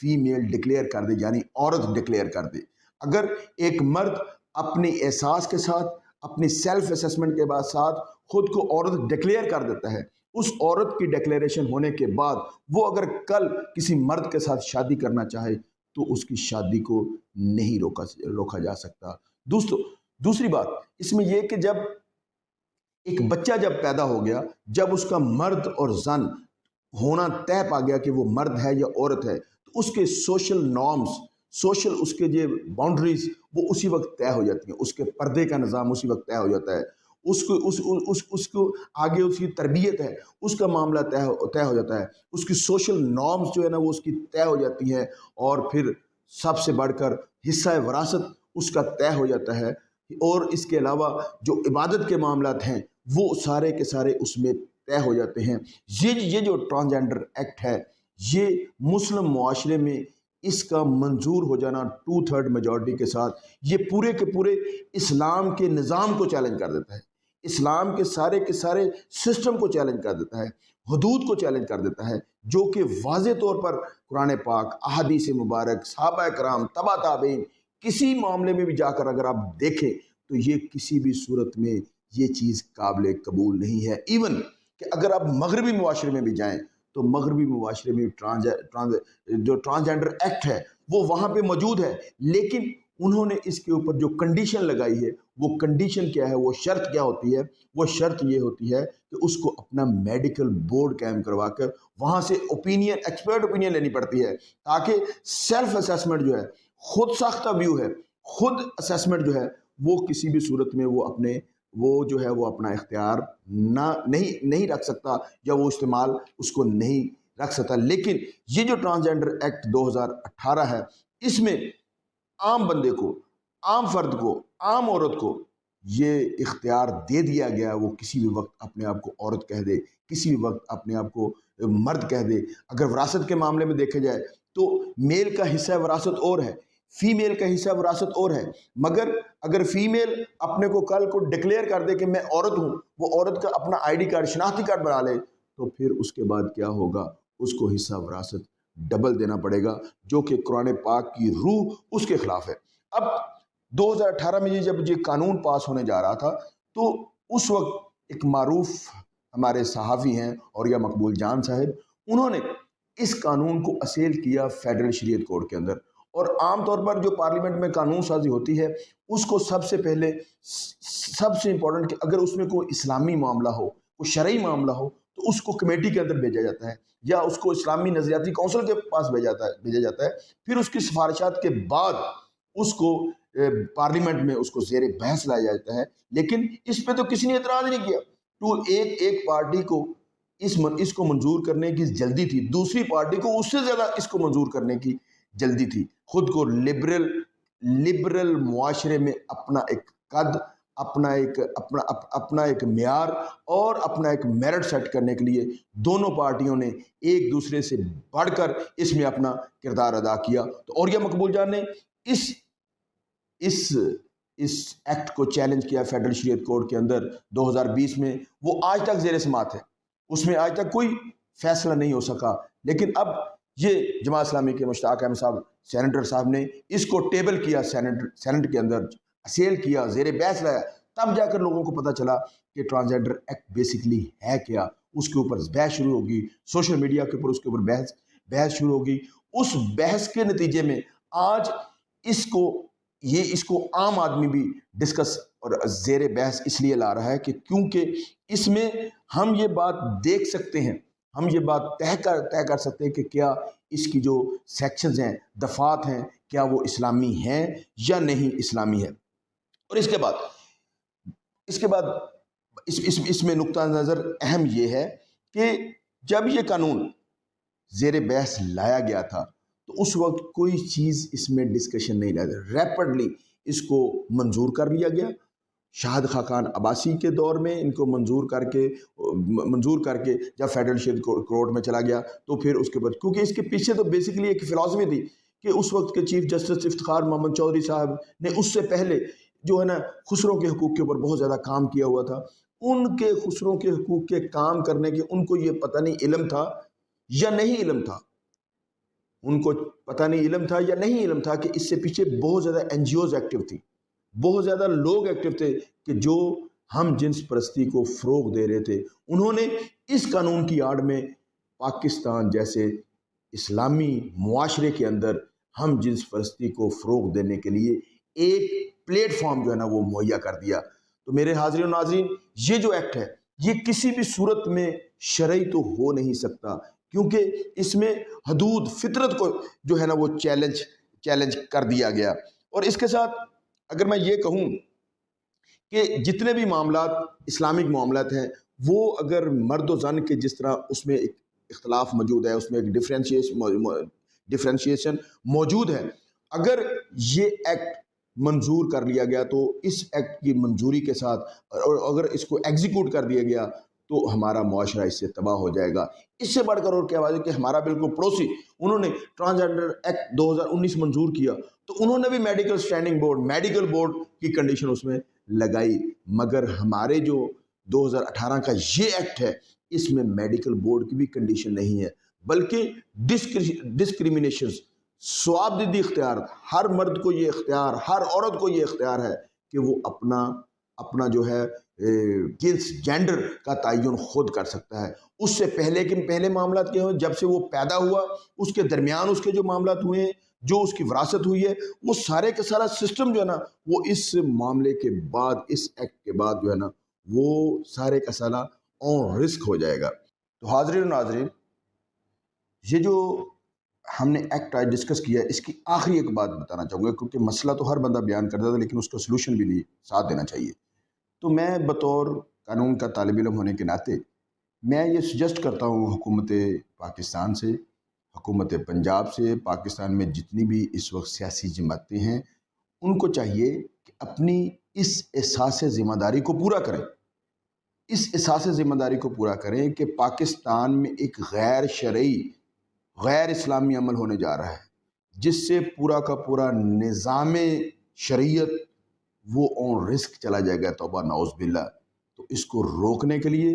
Female declare کر دے، یعنی عورت ڈکلیئر کر دے۔ اگر ایک مرد اپنے احساس کے ساتھ، اپنی سیلف اسیسمنٹ کے بعد ساتھ خود کو عورت ڈکلیئر کر دیتا ہے، اس عورت کی ڈکلیریشن ہونے کے بعد وہ اگر کل کسی مرد کے ساتھ شادی کرنا چاہے تو اس کی شادی کو نہیں روکا جا سکتا۔ دوسری بات اس میں یہ کہ جب ایک بچہ جب پیدا ہو گیا، جب اس کا مرد اور زن ہونا طے پا گیا کہ وہ مرد ہے یا عورت ہے، تو اس کے سوشل نارمز، اس کے جو باؤنڈریز وہ اسی وقت طے ہو جاتی ہیں، اس کے پردے کا نظام اسی وقت طے ہو جاتا ہے، اس کو آگے اس کی تربیت ہے، اس کا معاملہ طے ہو جاتا ہے، اس کی سوشل نارمز جو ہے نا وہ اس کی طے ہو جاتی ہیں، اور پھر سب سے بڑھ کر حصہ وراثت اس کا طے ہو جاتا ہے، اور اس کے علاوہ جو عبادت کے معاملات ہیں وہ سارے کے سارے اس میں طے ہو جاتے ہیں۔ یہ جو ٹرانسجینڈر ایکٹ ہے، یہ مسلم معاشرے میں اس کا منظور ہو جانا 2/3 میجورٹی کے ساتھ یہ پورے کے پورے اسلام کے نظام کو چیلنج کر دیتا ہے، اسلام کے سارے سسٹم کو چیلنج کر دیتا ہے، حدود کو چیلنج کر دیتا ہے، جو کہ واضح طور پر قرآن پاک، احادیث مبارک، صحابہ کرام، تبع تابعین، کسی معاملے میں بھی جا کر اگر آپ دیکھیں تو یہ کسی بھی صورت میں یہ چیز قابل قبول نہیں ہے۔ ایون کہ اگر آپ مغربی معاشرے میں بھی جائیں تو مغربی معاشرے میں جو ٹرانسجینڈر ایکٹ ہے وہ وہاں پہ موجود ہے، لیکن انہوں نے اس کے اوپر جو کنڈیشن لگائی ہے، وہ کنڈیشن کیا ہے، وہ شرط کیا ہوتی ہے؟ وہ شرط یہ ہوتی ہے کہ اس کو اپنا میڈیکل بورڈ قائم کروا کر وہاں سے ایکسپرٹ اوپینین لینی پڑتی ہے، تاکہ سیلف اسیسمنٹ جو ہے، خود ساختہ ویو ہے، خود اسیسمنٹ جو ہے وہ کسی بھی صورت میں وہ اپنا اختیار نہیں رکھ سکتا، یا وہ استعمال اس کو نہیں رکھ سکتا۔ لیکن یہ جو ٹرانسجینڈر ایکٹ 2018 ہے، اس میں عام بندے کو، عام فرد کو، عام عورت کو یہ اختیار دے دیا گیا، وہ کسی بھی وقت اپنے آپ کو عورت کہہ دے، کسی بھی وقت اپنے آپ کو مرد کہہ دے۔ اگر وراثت کے معاملے میں دیکھا جائے تو میل کا حصہ وراثت اور ہے، فیمیل کا حصہ وراثت اور ہے، مگر اگر فیمیل اپنے کو کل کو ڈکلیئر کر دے کہ میں عورت ہوں، وہ عورت کا اپنا آئی ڈی کارڈ، شناختی کارڈ بنا لے، تو پھر اس کے بعد کیا ہوگا؟ اس کو حصہ وراثت ڈبل دینا پڑے گا، جو کہ قرآن پاک کی روح اس کے خلاف ہے۔ اب 2018 میں جب یہ قانون پاس ہونے جا رہا تھا تو اس وقت ایک معروف ہمارے صحافی ہیں اوریا مقبول جان صاحب، انہوں نے اس قانون کو اصیل کیا فیڈرل شریعت کورٹ کے اندر، اور عام طور پر جو پارلیمنٹ میں قانون سازی ہوتی ہے اس کو سب سے پہلے سب سے امپورٹنٹ کہ اگر اس میں کوئی اسلامی معاملہ ہو، کوئی شرعی معاملہ ہو، تو اس کو کمیٹی کے اندر بھیجا جاتا ہے، یا اس کو اسلامی نظریاتی کونسل کے پاس بھیجا جاتا ہے، پھر اس کی سفارشات کے بعد اس کو پارلیمنٹ میں اس کو زیر بحث لایا جاتا ہے۔ لیکن اس پہ تو کسی نے اعتراض نہیں کیا، تو ایک پارٹی کو اس کو منظور کرنے کی جلدی تھی، دوسری پارٹی کو اس سے زیادہ اس کو منظور کرنے کی جلدی تھی، خود کو لبرل معاشرے میں اپنا ایک قد، اپنا ایک معیار اور اپنا ایک میرٹ سیٹ کرنے کے لیے دونوں پارٹیوں نے ایک دوسرے سے بڑھ کر اس میں اپنا کردار ادا کیا۔ تو اوریا مقبول جان نے اس ایکٹ کو چیلنج کیا فیڈرل شریعت کورٹ کے اندر 2020 میں، وہ آج تک زیر سماعت ہے، اس میں آج تک کوئی فیصلہ نہیں ہو سکا۔ لیکن اب یہ جماعت اسلامی کے مشتاق احمد صاحب، سینیٹر صاحب نے اس کو ٹیبل کیا، سینٹ کے اندر اسیل کیا، زیر بحث لایا، تب جا کر لوگوں کو پتہ چلا کہ ٹرانسجینڈر ایکٹ بیسیکلی ہے کیا۔ اس کے اوپر بحث شروع ہوگی، سوشل میڈیا کے اوپر اس کے اوپر بحث شروع ہوگی۔ اس بحث کے نتیجے میں آج اس کو عام آدمی بھی ڈسکس اور زیر بحث اس لیے لا رہا ہے کہ کیونکہ اس میں ہم یہ بات دیکھ سکتے ہیں، ہم یہ بات طے کر سکتے ہیں کہ کیا اس کی جو سیکشنز ہیں، دفعات ہیں، کیا وہ اسلامی ہیں یا نہیں اسلامی ہے۔ اور اس کے بعد اس میں نقطہ نظر اہم یہ ہے کہ جب یہ قانون زیر بحث لایا گیا تھا تو اس وقت کوئی چیز اس میں ڈسکشن نہیں لایا، ریپڈلی اس کو منظور کر لیا گیا۔ شاہد خاقان عباسی کے دور میں ان کو منظور کر کے جب فیڈرل شریعت کورٹ میں چلا گیا تو پھر اس کے بعد، کیونکہ اس کے پیچھے تو بیسیکلی ایک فلسفی تھی کہ اس وقت کے چیف جسٹس افتخار محمد چودھری صاحب نے اس سے پہلے جو ہے نا خسروں کے حقوق کے اوپر بہت زیادہ کام کیا ہوا تھا، ان کے خسروں کے حقوق کے کام کرنے کے ان کو یہ پتہ نہیں علم تھا یا نہیں علم تھا، ان کو پتہ نہیں علم تھا یا نہیں علم تھا کہ اس سے پیچھے بہت زیادہ NGOs ایکٹیو تھی، بہت زیادہ لوگ ایکٹیو تھے کہ جو ہم جنس پرستی کو فروغ دے رہے تھے۔ انہوں نے اس قانون کی آڑ میں پاکستان جیسے اسلامی معاشرے کے اندر ہم جنس پرستی کو فروغ دینے کے لیے ایک پلیٹ فارم جو ہے نا وہ مہیا کر دیا۔ تو میرے حاضرین و ناظرین، یہ جو ایکٹ ہے یہ کسی بھی صورت میں شرعی تو ہو نہیں سکتا، کیونکہ اس میں حدود فطرت کو جو ہے نا وہ چیلنج کر دیا گیا۔ اور اس کے ساتھ اگر میں یہ کہوں کہ جتنے بھی معاملات اسلامک معاملات ہیں وہ اگر مرد و زن کے جس طرح اس میں ایک اختلاف موجود ہے، اس میں ایک ڈفرینشیشن موجود ہے، اگر یہ ایکٹ منظور کر لیا گیا تو اس ایکٹ کی منظوری کے ساتھ اور اگر اس کو ایگزیکیوٹ کر دیا گیا تو ہمارا معاشرہ اس سے تباہ ہو جائے گا۔ اس سے بڑھ کر اور کیا بات ہے کہ ہمارا بالکل پڑوسی انہوں نے ٹرانسجینڈر ایکٹ 2019 منظور کیا تو انہوں نے بھی medical standing board, medical board کی کنڈیشن اس میں لگائی، مگر ہمارے جو 2018 کا یہ ایکٹ ہے اس میں میڈیکل بورڈ کی بھی کنڈیشن نہیں ہے، بلکہ ڈسکریمنیشن، ثوابدیدی اختیار، ہر مرد کو یہ اختیار، ہر عورت کو یہ اختیار ہے کہ وہ اپنا جو ہے جنس جینڈر کا تعین خود کر سکتا ہے۔ اس سے پہلے معاملات کیا ہوئے، جب سے وہ پیدا ہوا اس کے درمیان اس کے جو معاملات ہوئے ہیں، جو اس کی وراثت ہوئی ہے، وہ سارے کا سارا سسٹم جو ہے نا وہ اس معاملے کے بعد، اس ایکٹ کے بعد جو ہے نا وہ سارے کا سارا آن رسک ہو جائے گا۔ تو حاضرین و ناظرین، یہ جو ہم نے ایکٹ آج ڈسکس کیا ہے اس کی آخری ایک بات بتانا چاہوں گا، کیونکہ مسئلہ تو ہر بندہ بیان کرتا تھا لیکن اس کا سلوشن بھی نہیں ساتھ دینا چاہیے۔ تو میں بطور قانون کا طالب علم ہونے کے ناطے میں یہ سجیسٹ کرتا ہوں حکومت پاکستان سے، حکومت پنجاب سے، پاکستان میں جتنی بھی اس وقت سیاسی جماعتیں ہیں ان کو چاہیے کہ اپنی اس احساس ذمہ داری کو پورا کریں، اس احساس ذمہ داری کو پورا کریں کہ پاکستان میں ایک غیر شرعی، غیر اسلامی عمل ہونے جا رہا ہے جس سے پورا کا پورا نظام شریعت وہ آن رسک چلا جائے گا، توبہ نعوذ باللہ۔ تو اس کو روکنے کے لیے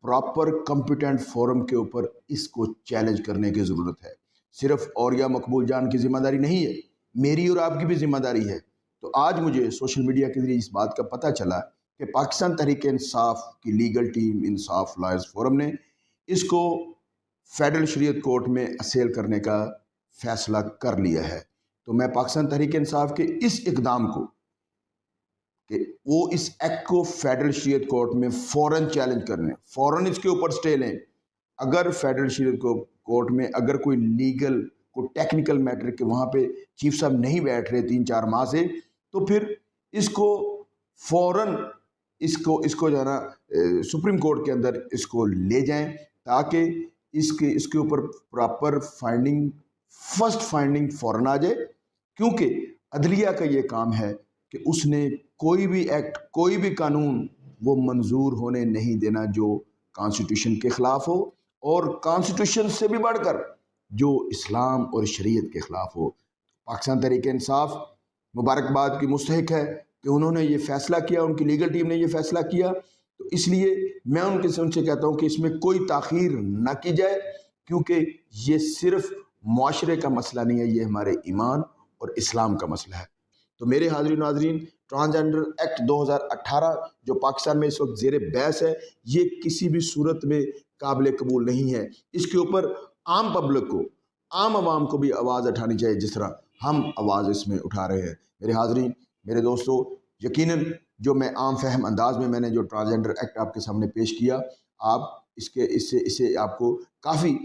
پراپر کمپیٹنٹ فورم کے اوپر اس کو چیلنج کرنے کی ضرورت ہے۔ صرف اوریا مقبول جان کی ذمہ داری نہیں ہے، میری اور آپ کی بھی ذمہ داری ہے۔ تو آج مجھے سوشل میڈیا کے ذریعے اس بات کا پتہ چلا کہ پاکستان تحریک انصاف کی لیگل ٹیم انصاف لائرز فورم نے اس کو فیڈرل شریعت کورٹ میں اسیل کرنے کا فیصلہ کر لیا ہے۔ تو میں پاکستان تحریک انصاف کے اس اقدام کو کہ وہ اس ایکٹ کو فیڈرل شریعت کورٹ میں فوراً چیلنج کرنے، فوراً اس کے اوپر سٹے لیں۔ اگر فیڈرل شریعت کورٹ میں اگر کوئی لیگل کوئی ٹیکنیکل میٹر کہ وہاں پہ چیف صاحب نہیں بیٹھ رہے 3-4 ماہ سے، تو پھر اس کو فوراً اس کو جو ہے نا سپریم کورٹ کے اندر اس کو لے جائیں تاکہ اس کے اوپر پراپر فائنڈنگ، فرسٹ فائنڈنگ فوراً آ جائے، کیونکہ عدلیہ کا یہ کام ہے کہ اس نے کوئی بھی ایکٹ، کوئی بھی قانون وہ منظور ہونے نہیں دینا جو کانسٹیٹیوشن کے خلاف ہو اور کانسٹیٹیوشن سے بھی بڑھ کر جو اسلام اور شریعت کے خلاف ہو۔ پاکستان تحریک انصاف مبارکباد کی مستحق ہے کہ انہوں نے یہ فیصلہ کیا، ان کی لیگل ٹیم نے یہ فیصلہ کیا، تو اس لیے میں ان سے کہتا ہوں کہ اس میں کوئی تاخیر نہ کی جائے، کیونکہ یہ صرف معاشرے کا مسئلہ نہیں ہے، یہ ہمارے ایمان اور اسلام کا مسئلہ ہے۔ تو میرے حاضرین ناظرین، ٹرانسجینڈر ایکٹ 2018 جو پاکستان میں اس وقت زیر بحث ہے، یہ کسی بھی صورت میں قابل قبول نہیں ہے۔ اس کے اوپر عام پبلک کو، عام عوام کو بھی آواز اٹھانی چاہیے جس طرح ہم آواز اس میں اٹھا رہے ہیں۔ میرے حاضرین، میرے دوستو، یقیناً جو میں عام فہم انداز میں نے جو ٹرانسجینڈر ایکٹ آپ کے سامنے پیش کیا، آپ اس سے آپ کو کافی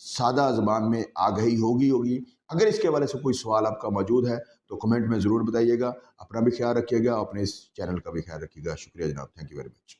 سادہ زبان میں آگہی ہوگی۔ اگر اس کے حوالے سے کوئی سوال آپ کا موجود ہے تو کمنٹ میں ضرور بتائیے گا۔ اپنا بھی خیال رکھیے گا، اپنے اس چینل کا بھی خیال رکھیے گا۔ شکریہ جناب، تھینک یو ویری مچ۔